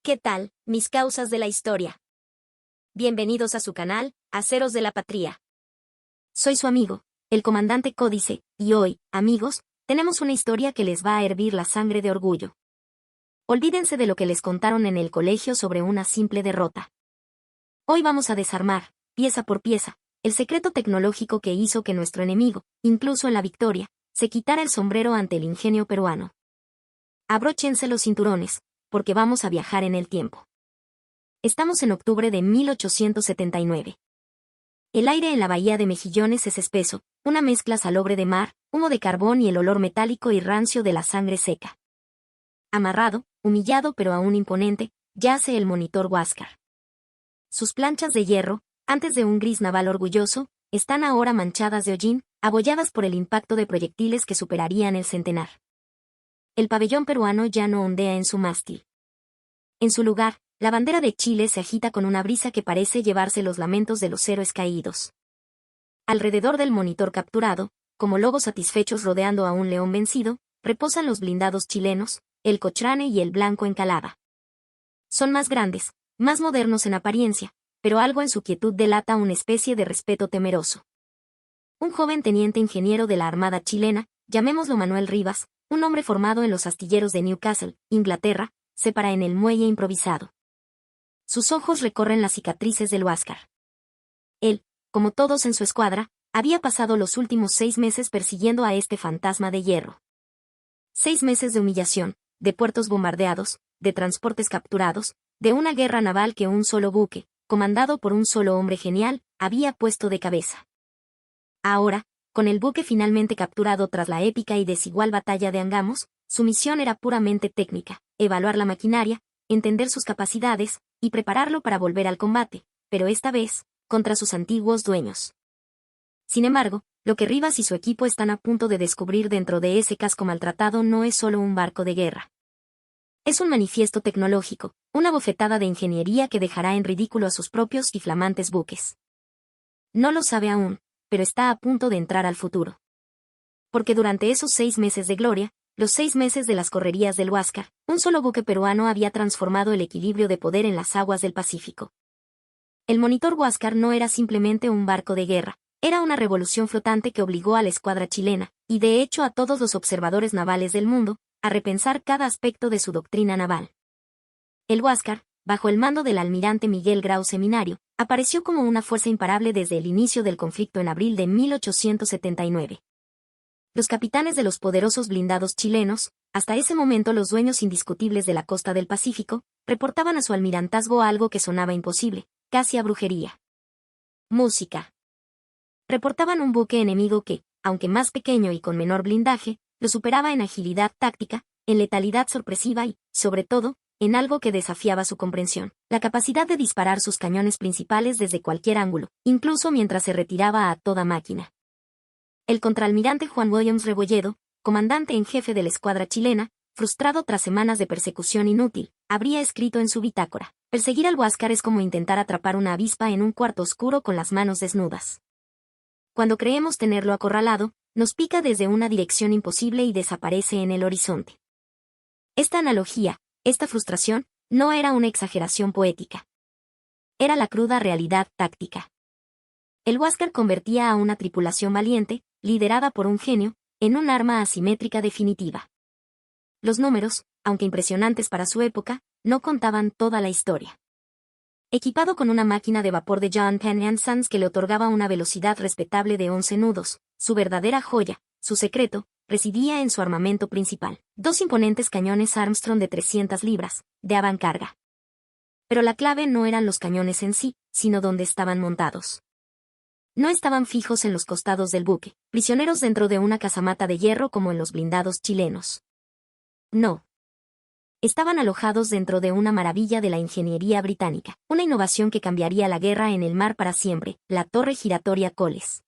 ¿Qué tal, mis causas de la historia? Bienvenidos a su canal, Aceros de la Patria. Soy su amigo, el comandante Códice, y hoy, amigos, tenemos una historia que les va a hervir la sangre de orgullo. Olvídense de lo que les contaron en el colegio sobre una simple derrota. Hoy vamos a desarmar, pieza por pieza, el secreto tecnológico que hizo que nuestro enemigo, incluso en la victoria, se quitara el sombrero ante el ingenio peruano. Abróchense los cinturones, porque vamos a viajar en el tiempo. Estamos en octubre de 1879. El aire en la bahía de Mejillones es espeso, una mezcla salobre de mar, humo de carbón y el olor metálico y rancio de la sangre seca. Amarrado, humillado pero aún imponente, yace el monitor Huáscar. Sus planchas de hierro, antes de un gris naval orgulloso, están ahora manchadas de hollín, abolladas por el impacto de proyectiles que superarían el centenar. El pabellón peruano ya no ondea en su mástil. En su lugar, la bandera de Chile se agita con una brisa que parece llevarse los lamentos de los héroes caídos. Alrededor del monitor capturado, como lobos satisfechos rodeando a un león vencido, reposan los blindados chilenos, el Cochrane y el Blanco Encalada. Son más grandes, más modernos en apariencia, pero algo en su quietud delata una especie de respeto temeroso. Un joven teniente ingeniero de la Armada chilena, llamémoslo Manuel Rivas, un hombre formado en los astilleros de Newcastle, Inglaterra, se para en el muelle improvisado. Sus ojos recorren las cicatrices del Huáscar. Él, como todos en su escuadra, había pasado los últimos 6 meses persiguiendo a este fantasma de hierro. 6 meses de humillación, de puertos bombardeados, de transportes capturados, de una guerra naval que un solo buque, comandado por un solo hombre genial, había puesto de cabeza. Ahora, con el buque finalmente capturado tras la épica y desigual batalla de Angamos, su misión era puramente técnica, evaluar la maquinaria, entender sus capacidades, y prepararlo para volver al combate, pero esta vez, contra sus antiguos dueños. Sin embargo, lo que Rivas y su equipo están a punto de descubrir dentro de ese casco maltratado no es solo un barco de guerra. Es un manifiesto tecnológico, una bofetada de ingeniería que dejará en ridículo a sus propios y flamantes buques. No lo sabe aún, pero está a punto de entrar al futuro. Porque durante esos 6 meses de gloria, los 6 meses de las correrías del Huáscar, un solo buque peruano había transformado el equilibrio de poder en las aguas del Pacífico. El monitor Huáscar no era simplemente un barco de guerra, era una revolución flotante que obligó a la escuadra chilena, y de hecho a todos los observadores navales del mundo, a repensar cada aspecto de su doctrina naval. El Huáscar, bajo el mando del almirante Miguel Grau Seminario, apareció como una fuerza imparable desde el inicio del conflicto en abril de 1879. Los capitanes de los poderosos blindados chilenos, hasta ese momento los dueños indiscutibles de la costa del Pacífico, reportaban a su almirantazgo algo que sonaba imposible, casi a brujería. Música. Reportaban un buque enemigo que, aunque más pequeño y con menor blindaje, lo superaba en agilidad táctica, en letalidad sorpresiva y, sobre todo, en algo que desafiaba su comprensión, la capacidad de disparar sus cañones principales desde cualquier ángulo, incluso mientras se retiraba a toda máquina. El contraalmirante Juan Williams Rebolledo, comandante en jefe de la escuadra chilena, frustrado tras semanas de persecución inútil, habría escrito en su bitácora: perseguir al Huáscar es como intentar atrapar una avispa en un cuarto oscuro con las manos desnudas. Cuando creemos tenerlo acorralado, nos pica desde una dirección imposible y desaparece en el horizonte. Esta analogía, esta frustración, no era una exageración poética. Era la cruda realidad táctica. El Huáscar convertía a una tripulación valiente, liderada por un genio, en un arma asimétrica definitiva. Los números, aunque impresionantes para su época, no contaban toda la historia. Equipado con una máquina de vapor de John Penn & Sons que le otorgaba una velocidad respetable de 11 nudos, su verdadera joya, su secreto, residía en su armamento principal: 2 imponentes cañones Armstrong de 300 libras, de avancarga. Pero la clave no eran los cañones en sí, sino donde estaban montados. No estaban fijos en los costados del buque, prisioneros dentro de una casamata de hierro como en los blindados chilenos. No. Estaban alojados dentro de una maravilla de la ingeniería británica, una innovación que cambiaría la guerra en el mar para siempre, la torre giratoria Coles.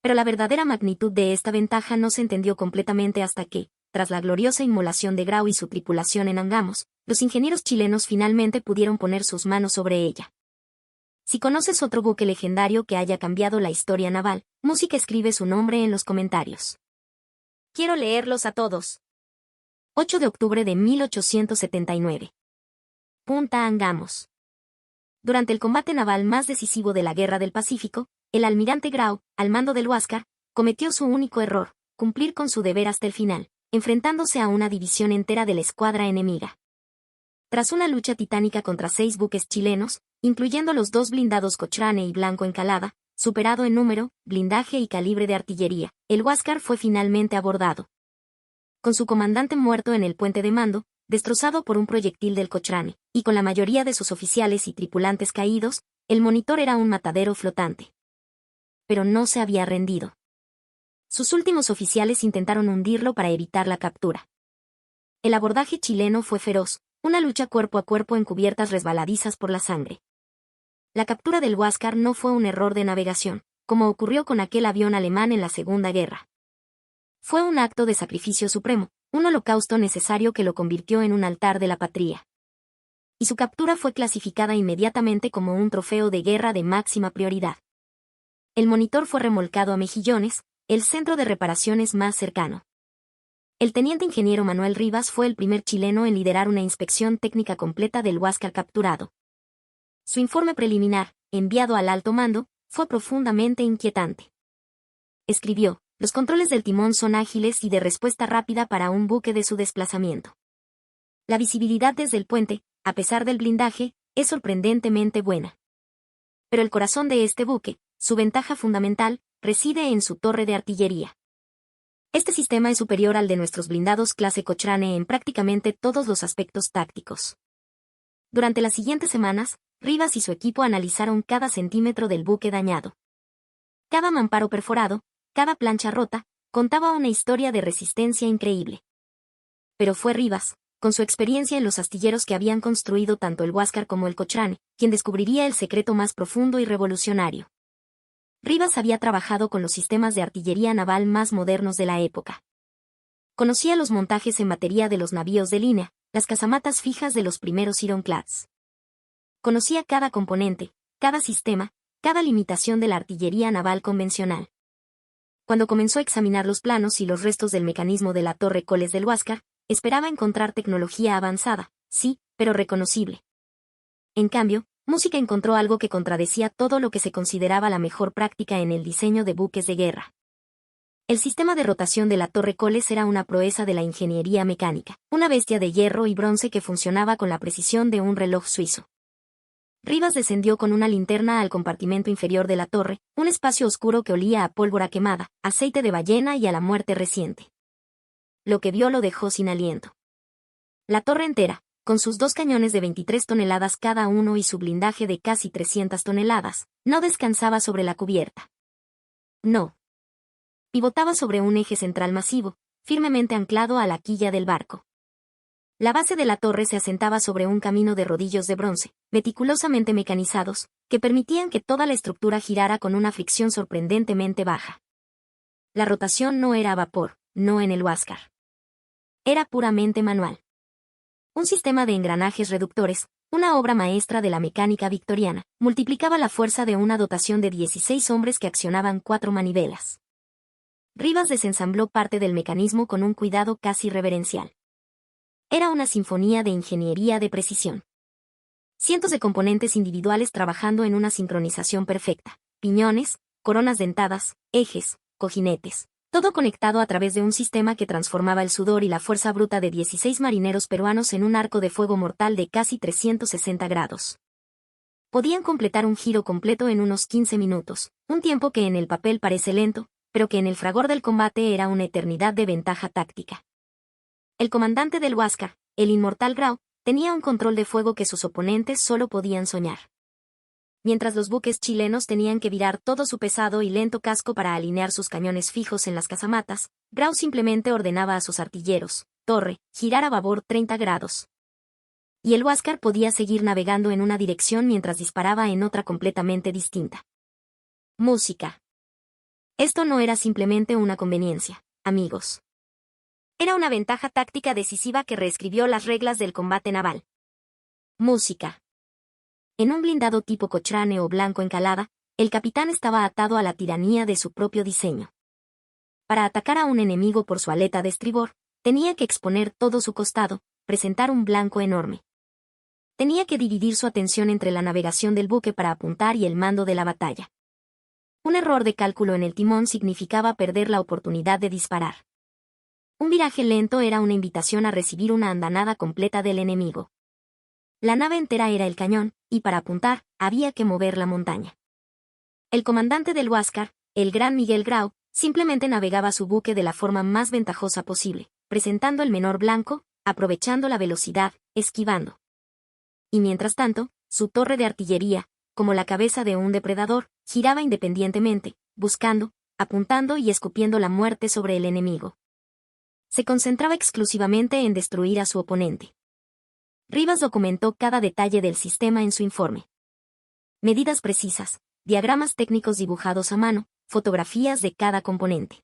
Pero la verdadera magnitud de esta ventaja no se entendió completamente hasta que, tras la gloriosa inmolación de Grau y su tripulación en Angamos, los ingenieros chilenos finalmente pudieron poner sus manos sobre ella. Si conoces otro buque legendario que haya cambiado la historia naval, Música escribe su nombre en los comentarios. Quiero leerlos a todos. 8 de octubre de 1879. Punta Angamos. Durante el combate naval más decisivo de la Guerra del Pacífico, el almirante Grau, al mando del Huáscar, cometió su único error, cumplir con su deber hasta el final, enfrentándose a una división entera de la escuadra enemiga. Tras una lucha titánica contra 6 buques chilenos, incluyendo los 2 blindados Cochrane y Blanco Encalada, superado en número, blindaje y calibre de artillería, el Huáscar fue finalmente abordado. Con su comandante muerto en el puente de mando, destrozado por un proyectil del Cochrane, y con la mayoría de sus oficiales y tripulantes caídos, el Monitor era un matadero flotante. Pero no se había rendido. Sus últimos oficiales intentaron hundirlo para evitar la captura. El abordaje chileno fue feroz, una lucha cuerpo a cuerpo en cubiertas resbaladizas por la sangre. La captura del Huáscar no fue un error de navegación, como ocurrió con aquel avión alemán en la Segunda Guerra. Fue un acto de sacrificio supremo, un holocausto necesario que lo convirtió en un altar de la patria. Y su captura fue clasificada inmediatamente como un trofeo de guerra de máxima prioridad. El Monitor fue remolcado a Mejillones, el centro de reparaciones más cercano. El teniente ingeniero Manuel Rivas fue el primer chileno en liderar una inspección técnica completa del Huáscar capturado. Su informe preliminar, enviado al alto mando, fue profundamente inquietante. Escribió: los controles del timón son ágiles y de respuesta rápida para un buque de su desplazamiento. La visibilidad desde el puente, a pesar del blindaje, es sorprendentemente buena. Pero el corazón de este buque, su ventaja fundamental, reside en su torre de artillería. Este sistema es superior al de nuestros blindados clase Cochrane en prácticamente todos los aspectos tácticos. Durante las siguientes semanas, Rivas y su equipo analizaron cada centímetro del buque dañado. Cada mamparo perforado, cada plancha rota, contaba una historia de resistencia increíble. Pero fue Rivas, con su experiencia en los astilleros que habían construido tanto el Huáscar como el Cochrane, quien descubriría el secreto más profundo y revolucionario. Rivas había trabajado con los sistemas de artillería naval más modernos de la época. Conocía los montajes en batería de los navíos de línea, las casamatas fijas de los primeros ironclads. Conocía cada componente, cada sistema, cada limitación de la artillería naval convencional. Cuando comenzó a examinar los planos y los restos del mecanismo de la torre Coles del Huáscar, esperaba encontrar tecnología avanzada, sí, pero reconocible. En cambio, Música encontró algo que contradecía todo lo que se consideraba la mejor práctica en el diseño de buques de guerra. El sistema de rotación de la torre Coles era una proeza de la ingeniería mecánica, una bestia de hierro y bronce que funcionaba con la precisión de un reloj suizo. Rivas descendió con una linterna al compartimento inferior de la torre, un espacio oscuro que olía a pólvora quemada, aceite de ballena y a la muerte reciente. Lo que vio lo dejó sin aliento. La torre entera, con sus 2 cañones de 23 toneladas cada uno y su blindaje de casi 300 toneladas, no descansaba sobre la cubierta. No. Pivotaba sobre un eje central masivo, firmemente anclado a la quilla del barco. La base de la torre se asentaba sobre un camino de rodillos de bronce, meticulosamente mecanizados, que permitían que toda la estructura girara con una fricción sorprendentemente baja. La rotación no era a vapor, no en el Huáscar. Era puramente manual. Un sistema de engranajes reductores, una obra maestra de la mecánica victoriana, multiplicaba la fuerza de una dotación de 16 hombres que accionaban 4 manivelas. Rivas desensambló parte del mecanismo con un cuidado casi reverencial. Era una sinfonía de ingeniería de precisión. Cientos de componentes individuales trabajando en una sincronización perfecta: piñones, coronas dentadas, ejes, cojinetes. Todo conectado a través de un sistema que transformaba el sudor y la fuerza bruta de 16 marineros peruanos en un arco de fuego mortal de casi 360 grados. Podían completar un giro completo en unos 15 minutos, un tiempo que en el papel parece lento, pero que en el fragor del combate era una eternidad de ventaja táctica. El comandante del Huáscar, el inmortal Grau, tenía un control de fuego que sus oponentes solo podían soñar. Mientras los buques chilenos tenían que virar todo su pesado y lento casco para alinear sus cañones fijos en las casamatas, Grau simplemente ordenaba a sus artilleros: torre, girar a babor 30 grados. Y el Huáscar podía seguir navegando en una dirección mientras disparaba en otra completamente distinta. Música. Esto no era simplemente una conveniencia, amigos. Era una ventaja táctica decisiva que reescribió las reglas del combate naval. Música. En un blindado tipo Cochrane o Blanco Encalada, el capitán estaba atado a la tiranía de su propio diseño. Para atacar a un enemigo por su aleta de estribor, tenía que exponer todo su costado, presentar un blanco enorme. tenía que dividir su atención entre la navegación del buque para apuntar y el mando de la batalla. Un error de cálculo en el timón significaba perder la oportunidad de disparar. Un viraje lento era una invitación a recibir una andanada completa del enemigo. La nave entera era el cañón, y para apuntar, había que mover la montaña. El comandante del Huáscar, el gran Miguel Grau, simplemente navegaba su buque de la forma más ventajosa posible, presentando el menor blanco, aprovechando la velocidad, esquivando. Y mientras tanto, su torre de artillería, como la cabeza de un depredador, giraba independientemente, buscando, apuntando y escupiendo la muerte sobre el enemigo. Se concentraba exclusivamente en destruir a su oponente. Rivas documentó cada detalle del sistema en su informe. Medidas precisas, diagramas técnicos dibujados a mano, fotografías de cada componente.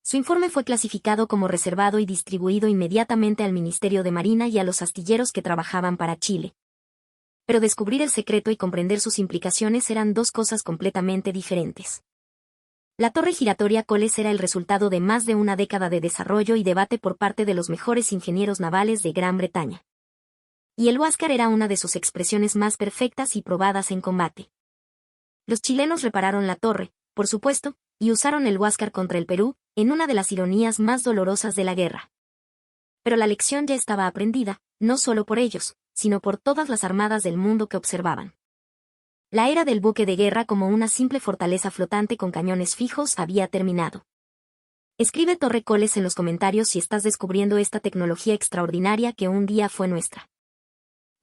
Su informe fue clasificado como reservado y distribuido inmediatamente al Ministerio de Marina y a los astilleros que trabajaban para Chile. Pero descubrir el secreto y comprender sus implicaciones eran dos cosas completamente diferentes. La torre giratoria Coles era el resultado de más de una década de desarrollo y debate por parte de los mejores ingenieros navales de Gran Bretaña. Y el Huáscar era una de sus expresiones más perfectas y probadas en combate. Los chilenos repararon la torre, por supuesto, y usaron el Huáscar contra el Perú, en una de las ironías más dolorosas de la guerra. Pero la lección ya estaba aprendida, no solo por ellos, sino por todas las armadas del mundo que observaban. La era del buque de guerra como una simple fortaleza flotante con cañones fijos había terminado. Escribe Torre Coles en los comentarios si estás descubriendo esta tecnología extraordinaria que un día fue nuestra.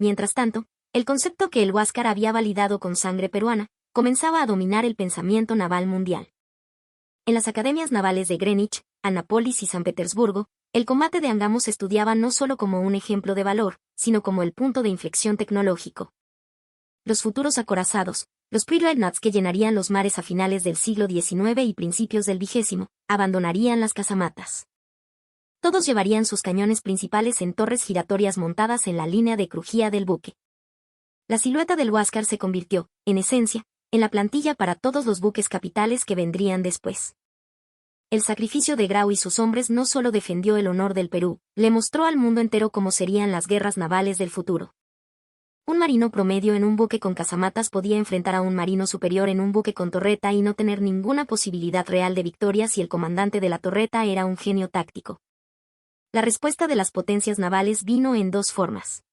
Mientras tanto, el concepto que el Huáscar había validado con sangre peruana, comenzaba a dominar el pensamiento naval mundial. En las academias navales de Greenwich, Annapolis y San Petersburgo, el combate de Angamos se estudiaba no solo como un ejemplo de valor, sino como el punto de inflexión tecnológico. Los futuros acorazados, los pre-dreadnoughts que llenarían los mares a finales del siglo XIX y principios del XX, abandonarían las casamatas. Todos llevarían sus cañones principales en torres giratorias montadas en la línea de crujía del buque. La silueta del Huáscar se convirtió, en esencia, en la plantilla para todos los buques capitales que vendrían después. El sacrificio de Grau y sus hombres no solo defendió el honor del Perú, le mostró al mundo entero cómo serían las guerras navales del futuro. Un marino promedio en un buque con casamatas podía enfrentar a un marino superior en un buque con torreta y no tener ninguna posibilidad real de victoria si el comandante de la torreta era un genio táctico. La respuesta de las potencias navales vino en dos formas.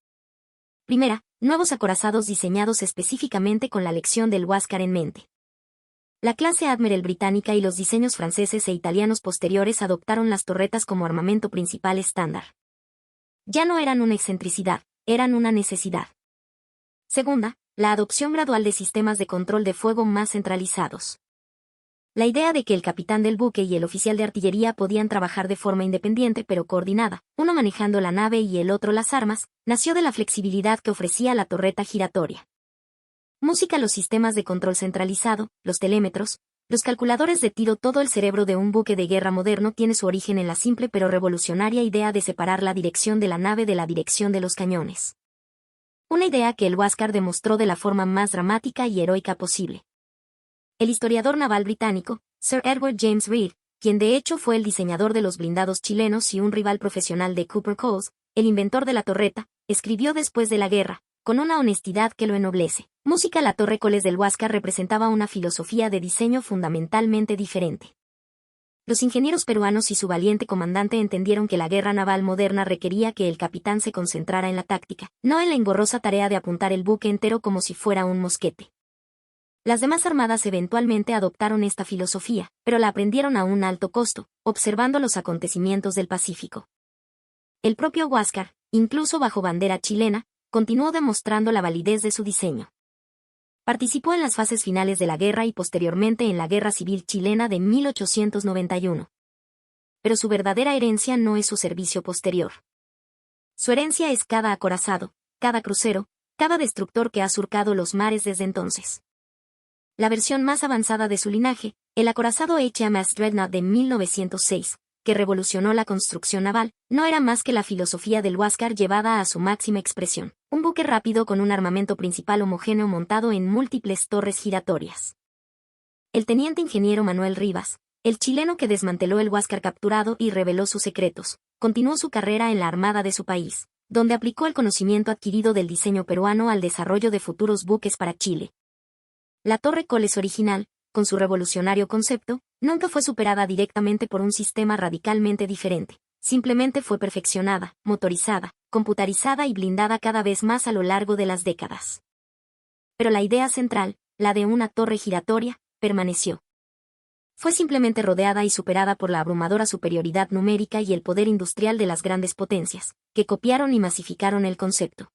Primera, nuevos acorazados diseñados específicamente con la lección del Huáscar en mente. La clase Admiral británica y los diseños franceses e italianos posteriores adoptaron las torretas como armamento principal estándar. Ya no eran una excentricidad, eran una necesidad. Segunda, la adopción gradual de sistemas de control de fuego más centralizados. La idea de que el capitán del buque y el oficial de artillería podían trabajar de forma independiente pero coordinada, uno manejando la nave y el otro las armas, nació de la flexibilidad que ofrecía la torreta giratoria. Música. Los sistemas de control centralizado, los telémetros, los calculadores de tiro. Todo el cerebro de un buque de guerra moderno tiene su origen en la simple pero revolucionaria idea de separar la dirección de la nave de la dirección de los cañones. Una idea que el Huáscar demostró de la forma más dramática y heroica posible. El historiador naval británico, Sir Edward James Reed, quien de hecho fue el diseñador de los blindados chilenos y un rival profesional de Cooper Coles, el inventor de la torreta, escribió después de la guerra, con una honestidad que lo ennoblece. Música. La torre Coles del Huáscar representaba una filosofía de diseño fundamentalmente diferente. Los ingenieros peruanos y su valiente comandante entendieron que la guerra naval moderna requería que el capitán se concentrara en la táctica, no en la engorrosa tarea de apuntar el buque entero como si fuera un mosquete. Las demás armadas eventualmente adoptaron esta filosofía, pero la aprendieron a un alto costo, observando los acontecimientos del Pacífico. El propio Huáscar, incluso bajo bandera chilena, continuó demostrando la validez de su diseño. Participó en las fases finales de la guerra y posteriormente en la Guerra Civil Chilena de 1891. Pero su verdadera herencia no es su servicio posterior. Su herencia es cada acorazado, cada crucero, cada destructor que ha surcado los mares desde entonces. La versión más avanzada de su linaje, el acorazado HMS Dreadnought de 1906, que revolucionó la construcción naval, no era más que la filosofía del Huáscar llevada a su máxima expresión. Un buque rápido con un armamento principal homogéneo montado en múltiples torres giratorias. El teniente ingeniero Manuel Rivas, el chileno que desmanteló el Huáscar capturado y reveló sus secretos, continuó su carrera en la armada de su país, donde aplicó el conocimiento adquirido del diseño peruano al desarrollo de futuros buques para Chile. La Torre Coles original, con su revolucionario concepto, nunca fue superada directamente por un sistema radicalmente diferente. Simplemente fue perfeccionada, motorizada, computarizada y blindada cada vez más a lo largo de las décadas. Pero la idea central, la de una torre giratoria, permaneció. Fue simplemente rodeada y superada por la abrumadora superioridad numérica y el poder industrial de las grandes potencias, que copiaron y masificaron el concepto.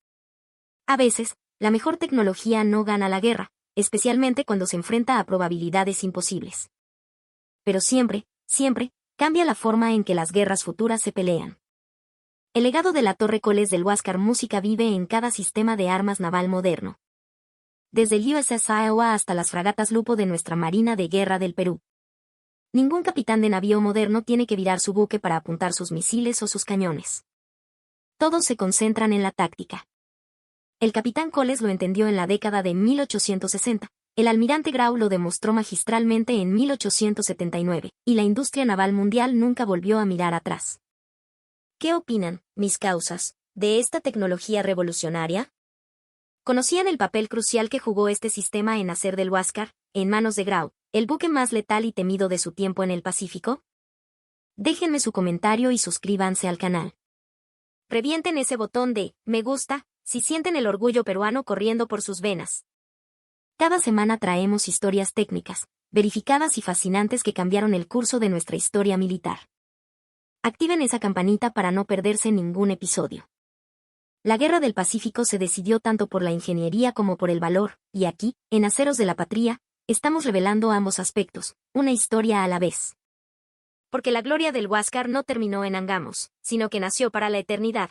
A veces, la mejor tecnología no gana la guerra, especialmente cuando se enfrenta a probabilidades imposibles. Pero siempre, cambia la forma en que las guerras futuras se pelean. El legado de la Torre Coles del Huáscar Música vive en cada sistema de armas naval moderno. Desde el USS Iowa hasta las fragatas Lupo de nuestra Marina de Guerra del Perú. Ningún capitán de navío moderno tiene que virar su buque para apuntar sus misiles o sus cañones. Todos se concentran en la táctica. El capitán Coles lo entendió en la década de 1860, el almirante Grau lo demostró magistralmente en 1879, y la industria naval mundial nunca volvió a mirar atrás. ¿Qué opinan, mis causas, de esta tecnología revolucionaria? ¿Conocían el papel crucial que jugó este sistema en hacer del Huáscar, en manos de Grau, el buque más letal y temido de su tiempo en el Pacífico? Déjenme su comentario y suscríbanse al canal. Revienten ese botón de me gusta si sienten el orgullo peruano corriendo por sus venas. Cada semana traemos historias técnicas, verificadas y fascinantes que cambiaron el curso de nuestra historia militar. Activen esa campanita para no perderse ningún episodio. La Guerra del Pacífico se decidió tanto por la ingeniería como por el valor, y aquí, en Aceros de la Patria, estamos revelando ambos aspectos, una historia a la vez. Porque la gloria del Huáscar no terminó en Angamos, sino que nació para la eternidad,